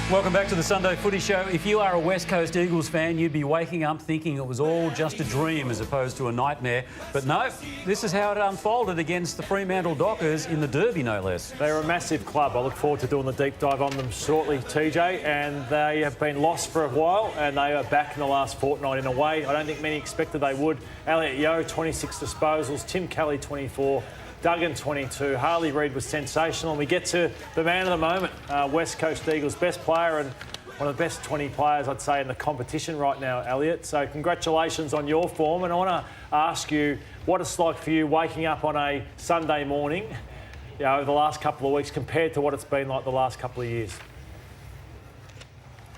Welcome back to the Sunday Footy Show. If you are a West Coast Eagles fan, you'd be waking up thinking it was all just a dream as opposed to a nightmare. But no, this is how it unfolded against the Fremantle Dockers in the Derby, no less. They're a massive club. I look forward to doing the deep dive on them shortly, TJ. And they have been lost for a while, and they are back in the last fortnight in a way I don't think many expected they would. Elliot Yeo, 26 disposals. Tim Kelly, 24. Duggan, 22. Harley Reid was sensational. And we get to the man of the moment, West Coast Eagles' best player and one of the best 20 players, I'd say, in the competition right now, Elliot. So congratulations on your form. And I want to ask you what it's like for you waking up on a Sunday morning, over the last couple of weeks compared to what it's been like the last couple of years.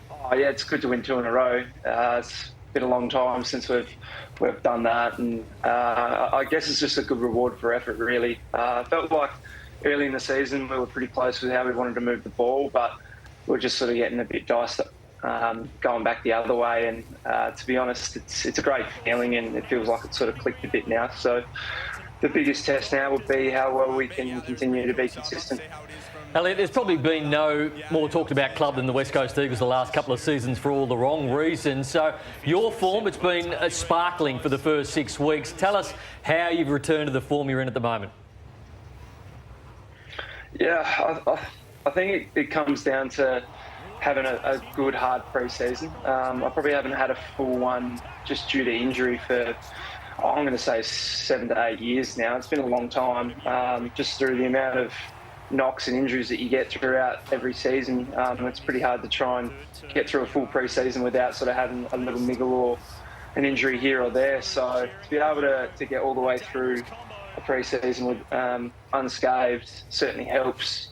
Oh, yeah, it's good to win 2 in a row. It's been a long time since we've done that, and I guess it's just a good reward for effort, really. Felt like early in the season we were pretty close with how we wanted to move the ball, but we were just sort of getting a bit diced going back the other way, and to be honest, it's a great feeling, and it feels like it's sort of clicked a bit now. So the biggest test now would be how well we can continue to be consistent. Elliot, there's probably been no more talked about club than the West Coast Eagles the last couple of seasons for all the wrong reasons. So your form, it's been sparkling for the first 6 weeks. Tell us how you've returned to the form you're in at the moment. Yeah, I think it comes down to having a good, hard pre-season. I probably haven't had a full one just due to injury for, I'm going to say 7 to 8 years now. It's been a long time, just through the amount of knocks and injuries that you get throughout every season. It's pretty hard to try and get through a full pre-season without sort of having a little niggle or an injury here or there. So to be able to get all the way through a pre-season with unscathed certainly helps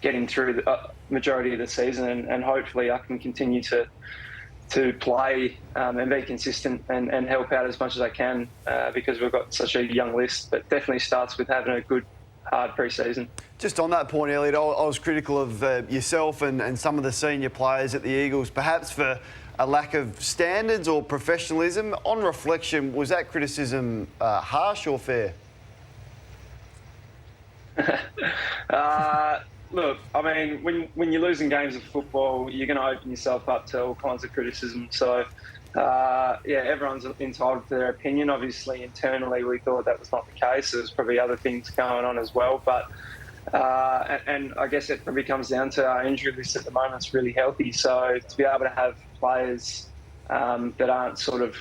getting through the majority of the season, and hopefully I can continue to play and be consistent and help out as much as I can because we've got such a young list. But definitely starts with having a good, hard pre-season. Just on that point, Elliot, I was critical of yourself and some of the senior players at the Eagles, perhaps for a lack of standards or professionalism. On reflection, was that criticism harsh or fair? Look, I mean, when you're losing games of football, you're going to open yourself up to all kinds of criticism. So, yeah, everyone's entitled to their opinion. Obviously, internally, we thought that was not the case. There's probably other things going on as well. But, and I guess it probably comes down to our injury list at the moment. It's really healthy. So to be able to have players that aren't sort of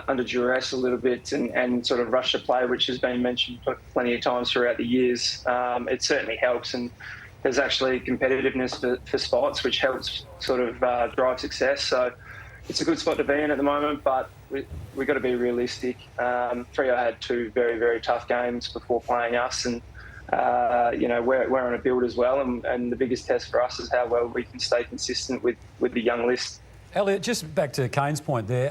under duress a little bit and sort of rush to play, which has been mentioned plenty of times throughout the years, it certainly helps. And there's actually competitiveness for spots, which helps sort of drive success. So it's a good spot to be in at the moment, but we've got to be realistic. Freo had 2 very, very tough games before playing us, and we're on a build as well, and the biggest test for us is how well we can stay consistent with the young list. Elliot, just back to Kane's point there,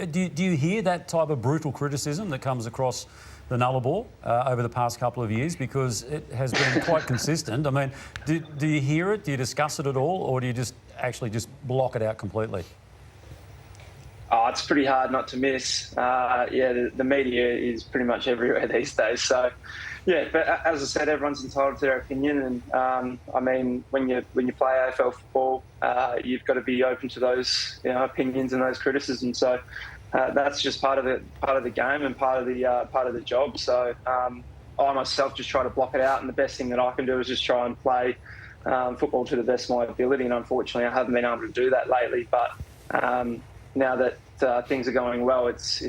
do you hear that type of brutal criticism that comes across the Nullarbor over the past couple of years? Because it has been quite consistent. I mean, do you hear it? Do you discuss it at all? Or do you just actually just block it out completely? Oh, it's pretty hard not to miss. The media is pretty much everywhere these days. So, yeah, but as I said, everyone's entitled to their opinion. And I mean, when you play AFL football, you've got to be open to those opinions and those criticisms. So that's just part of the game and part of the job. So I myself just try to block it out, and the best thing that I can do is just try and play football to the best of my ability. And unfortunately, I haven't been able to do that lately. But now that things are going well, it's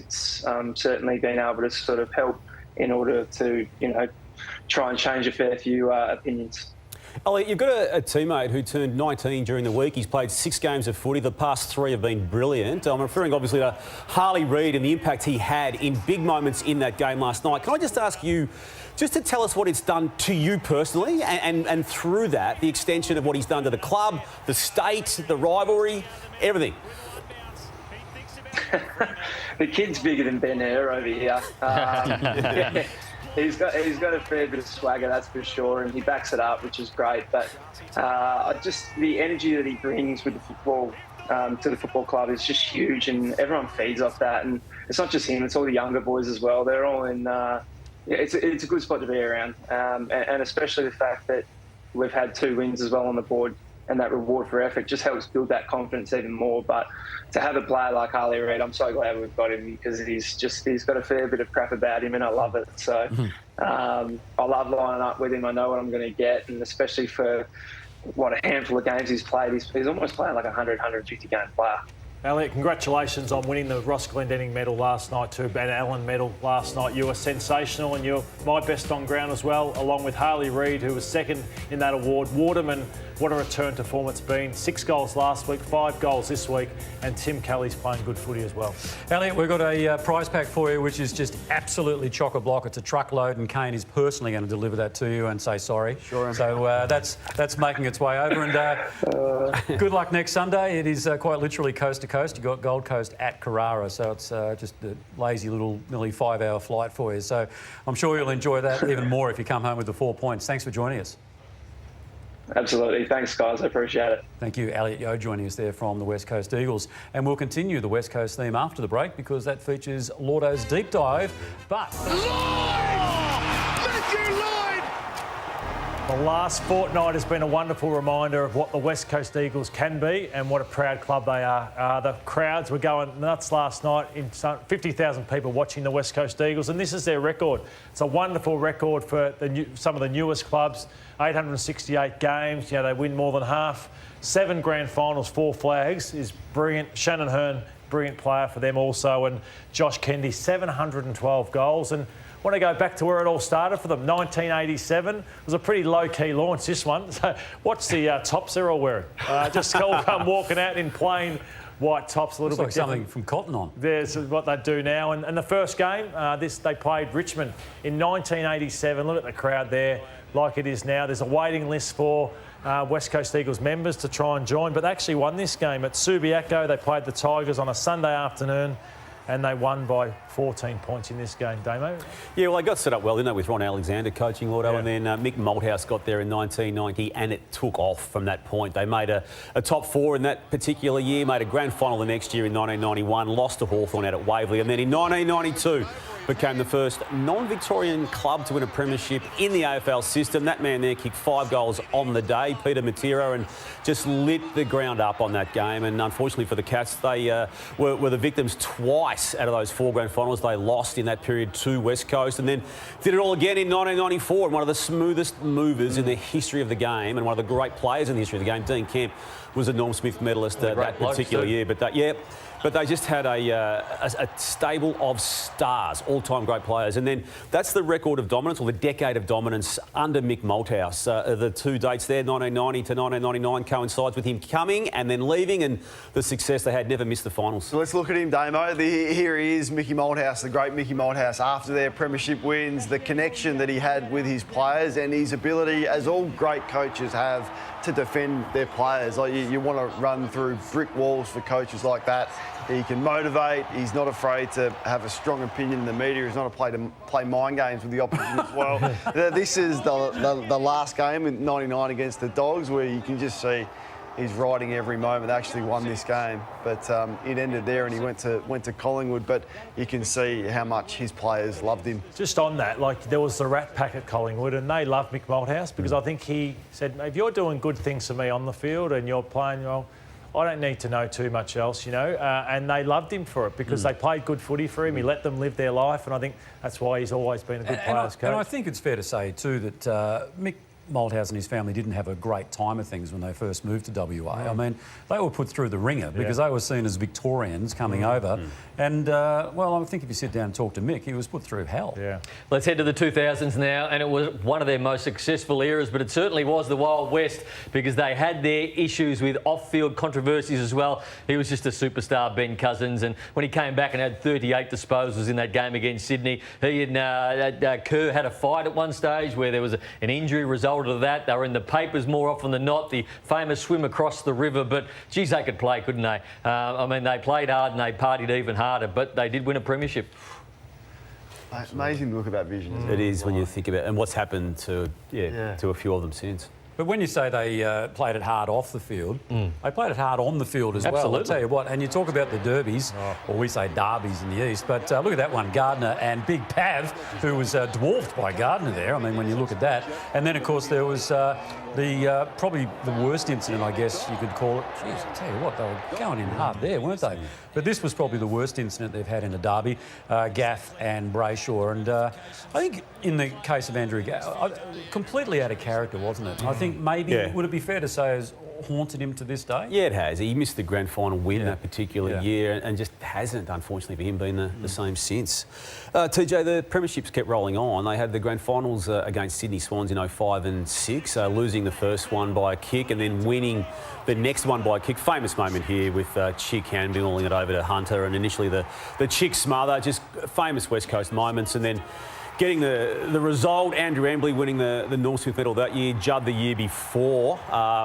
certainly been able to sort of help in order to try and change a fair few opinions. Elliot, you've got a teammate who turned 19 during the week. He's played 6 games of footy. The past 3 have been brilliant. I'm referring obviously to Harley Reid and the impact he had in big moments in that game last night. Can I just ask you just to tell us what it's done to you personally, and through that, the extension of what he's done to the club, the state, the rivalry, everything? The kid's bigger than Ben Hur over here. He's got a fair bit of swagger, that's for sure, and he backs it up, which is great. But just the energy that he brings with the football to the football club is just huge, and everyone feeds off that. And it's not just him; it's all the younger boys as well. They're all in. It's a good spot to be around, and especially the fact that we've had 2 wins as well on the board and that reward for effort just helps build that confidence even more. But to have a player like Harley Reid, I'm so glad we've got him, because he's got a fair bit of crap about him, and I love it. So I love lining up with him. I know what I'm going to get, and especially for what a handful of games he's played, he's almost playing like a 100, 150 game player. Elliot, congratulations on winning the Ross Glendinning medal last night too, Ben Allen medal last night. You were sensational, and you're my best on ground as well, along with Harley Reid, who was second in that award. Waterman, what a return to form it's been. 6 goals last week, 5 goals this week, and Tim Kelly's playing good footy as well. Elliot, we've got a prize pack for you, which is just absolutely chock-a-block. It's a truckload, and Kane is personally going to deliver that to you and say sorry. Sure. So that's making its way over, and good luck next Sunday. It is quite literally coast to coast. You've got Gold Coast at Carrara, so it's just a lazy little nearly 5-hour flight for you. So I'm sure you'll enjoy that even more if you come home with the 4 points. Thanks for joining us. Absolutely. Thanks, guys. I appreciate it. Thank you, Elliot Yeo, joining us there from the West Coast Eagles. And we'll continue the West Coast theme after the break, because that features Lordo's Deep Dive. But The last fortnight has been a wonderful reminder of what the West Coast Eagles can be and what a proud club they are. The crowds were going nuts last night, 50,000 people watching the West Coast Eagles, and this is their record. It's a wonderful record for some of the newest clubs. 868 games, they win more than half. 7 grand finals, 4 flags is brilliant. Shannon Hearn, brilliant player for them also, and Josh Kendi, 712 goals. And I want to go back to where it all started for them. 1987 was a pretty low-key launch, this one. So watch the tops they're all wearing. Just all come walking out in plain white tops, a little looks bit like different. something from Cotton On. There's what they do now. And the first game, they played Richmond in 1987. Look at the crowd there, like it is now. There's a waiting list for West Coast Eagles members to try and join, but they actually won this game at Subiaco. They played the Tigers on a Sunday afternoon, and they won by 14 points in this game, Damo. Yeah, well, they got set up well, didn't they, with Ron Alexander coaching, Lordo, and then Mick Malthouse got there in 1990, and it took off from that point. They made a top 4 in that particular year, made a grand final the next year in 1991, lost to Hawthorn out at Waverley, and then in 1992 became the first non-Victorian club to win a premiership in the AFL system. That man there kicked 5 goals on the day, Peter Matera, and just lit the ground up on that game. And unfortunately for the Cats, they were the victims twice out of those 4 grand finals. They lost in that period to West Coast, and then did it all again in 1994. And one of the smoothest movers in the history of the game, and one of the great players in the history of the game, Dean Kemp, was a Norm Smith medalist that particular year. But they just had a stable of stars, all-time great players. And then that's the record of dominance, or the decade of dominance under Mick Malthouse. The 2 dates there, 1990 to 1999, coincides with him coming and then leaving, and the success they had, never missed the finals. So let's look at him, Damo. Here he is, Mickey Malthouse, the great Mickey Malthouse, after their premiership wins, the connection that he had with his players, and his ability, as all great coaches have, to defend their players. Like you want to run through brick walls for coaches like that. He can motivate. He's not afraid to have a strong opinion in the media. He's not afraid to play mind games with the opposition as well. This is the last game in '99 against the Dogs, where you can just see he's riding every moment. They actually won this game, but it ended there, and he went to Collingwood. But you can see how much his players loved him. Just on that, there was the Rat Pack at Collingwood, and they loved Mick Malthouse because I think he said, if you're doing good things for me on the field and you're playing well, I don't need to know too much else, and they loved him for it because they played good footy for him. He let them live their life, and I think that's why he's always been a good player's coach. And I think it's fair to say too that Mick Malthouse and his family didn't have a great time of things when they first moved to WA. I mean, they were put through the ringer because they were seen as Victorians coming over. And, well, I think if you sit down and talk to Mick, he was put through hell. Yeah. Let's head to the 2000s now, and it was one of their most successful eras, but it certainly was the Wild West because they had their issues with off-field controversies as well. He was just a superstar, Ben Cousins, and when he came back and had 38 disposals in that game against Sydney, he and Kerr had a fight at one stage where there was an injury result of that. They were in the papers more often than not, the famous swim across the river, but geez, they could play, couldn't they? I mean, they played hard and they partied even harder, but they did win a premiership. Amazing to look at that vision. It is when you think about it, and what's happened to a few of them since. But when you say they played it hard off the field, they played it hard on the field as well. Absolutely. I'll tell you what, and you talk about the derbies, or we say derbies in the East, but look at that one, Gardner and Big Pav, who was dwarfed by Gardner there. I mean, when you look at that. And then, of course, there was probably the worst incident, I guess you could call it. Jeez, I tell you what, they were going in hard there, weren't they? But this was probably the worst incident they've had in a derby, Gaff and Brayshaw. And I think in the case of Andrew Gaff, completely out of character, wasn't it? I think maybe, would it be fair to say, has haunted him to this day? Yeah, it has. He missed the grand final win that particular year and just hasn't, unfortunately for him, been the same since. TJ, the premierships kept rolling on. They had the grand finals against Sydney Swans in 05 and 6, losing the first one by a kick and then winning the next one by a kick. Famous moment here with Chick handballing it over to Hunter and initially the Chick smother, just famous West Coast moments, and then getting the result, Andrew Embley winning the Norm Smith medal that year, Judd the year before,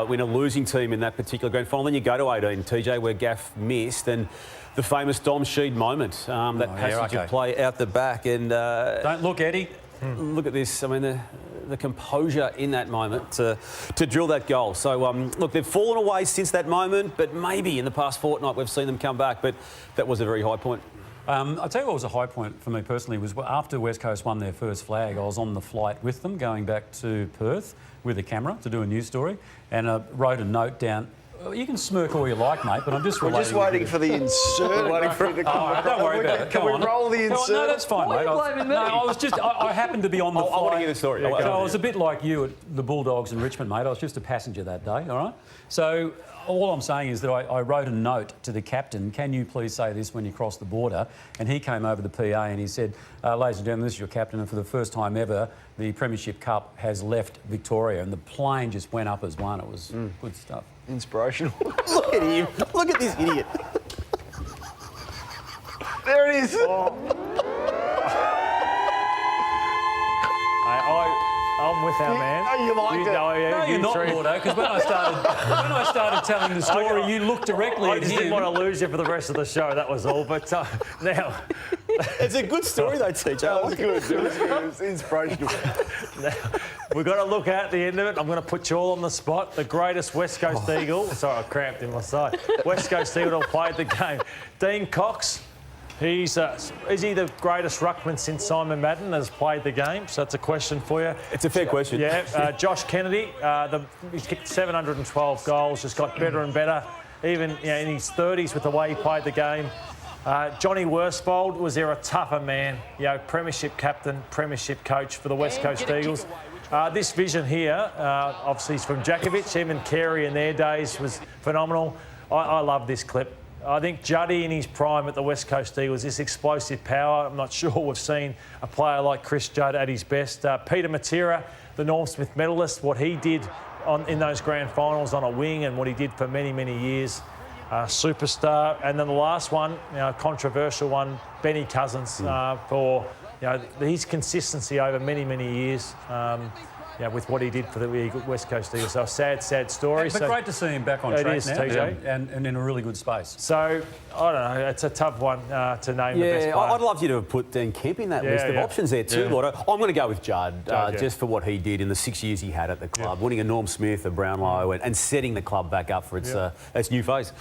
in a losing team in that particular grand final. Then you go to 18, TJ, where Gaff missed, and the famous Dom Sheed moment, that passage of play out the back. And Don't look, Eddie. Look at this. I mean, the composure in that moment to drill that goal. So, look, they've fallen away since that moment, but maybe in the past fortnight we've seen them come back. But that was a very high point. I'll tell you what was a high point for me personally was after West Coast won their first flag, I was on the flight with them going back to Perth with a camera to do a news story, and I wrote a note down. You can smirk all you like, mate, but I'm just We're just waiting for the insert. Waiting for it to come. Don't worry about it. Can we roll the insert? No, that's fine, mate. Why are you blaming me? No, I was just... I happened to be on the flight. I want to hear the story. So I was a bit like you at the Bulldogs in Richmond, mate. I was just a passenger that day, all right? So all I'm saying is that I wrote a note to the captain, can you please say this when you cross the border? And he came over the PA and he said, ladies and gentlemen, this is your captain, and for the first time ever, the Premiership Cup has left Victoria, and the plane just went up as one. It was good stuff. Inspirational. Look at him. Look at this idiot. There it is. I'm with our man. Oh, you liked it. No, you're not, Lordo, because when I started telling the story, you looked directly I at just him. didn't want to lose you for the rest of the show, that was all. But now... It's a good story, though, TJ. That was good. It was good. It was inspirational. Now, we've got to look at the end of it. I'm going to put you all on the spot. The greatest West Coast Eagle... Sorry, I cramped in my side. West Coast Eagle played the game. Dean Cox. Is he the greatest ruckman since Simon Madden has played the game? So that's a question for you. It's a fair question. Yeah, Josh Kennedy, he's kicked 712 goals, just got better and better, even in his 30s with the way he played the game. Johnny Worsfold, was there a tougher man? Premiership captain, premiership coach for the West Coast Eagles. This vision here, obviously, is from Jakovic. Even Carey in their days was phenomenal. I love this clip. I think Juddy in his prime at the West Coast Eagles, this explosive power. I'm not sure we've seen a player like Chris Judd at his best. Peter Matera, the Norm Smith medalist, what he did in those grand finals on a wing and what he did for many, many years. Superstar. And then the last one, controversial one, Benny Cousins, for his consistency over many, many years. With what he did for the West Coast Eagles. So a sad, sad story. But great to see him back on track is, now, TJ. and in a really good space. So, I don't know, it's a tough one to name the best player. I'd love you to have put Dan Kemp in that list of options there too, Lord. I'm going to go with Judd, just for what he did in the 6 years he had at the club, winning a Norm Smith, a Brownlow, and setting the club back up for its new phase.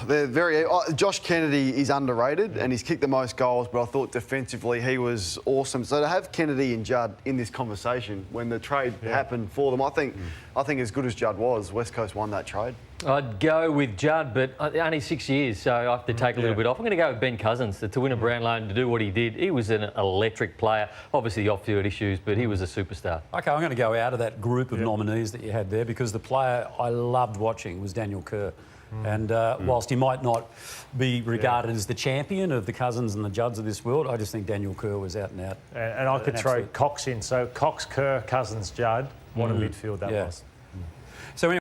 They're very... Josh Kennedy is underrated and he's kicked the most goals, but I thought defensively he was awesome. So to have Kennedy and Judd in this conversation when the trade happened for them, I think as good as Judd was, West Coast won that trade. I'd go with Judd, but only 6 years, so I have to take a little bit off. I'm going to go with Ben Cousins to win a Brownlow and to do what he did. He was an electric player. Obviously, the off-field issues, but he was a superstar. OK, I'm going to go out of that group of nominees that you had there because the player I loved watching was Daniel Kerr. And whilst he might not be regarded as the champion of the Cousins and the Judds of this world, I just think Daniel Kerr was out and out. And I could throw Cox in. So Cox, Kerr, Cousins, Judd. What a midfield that was. So anyway,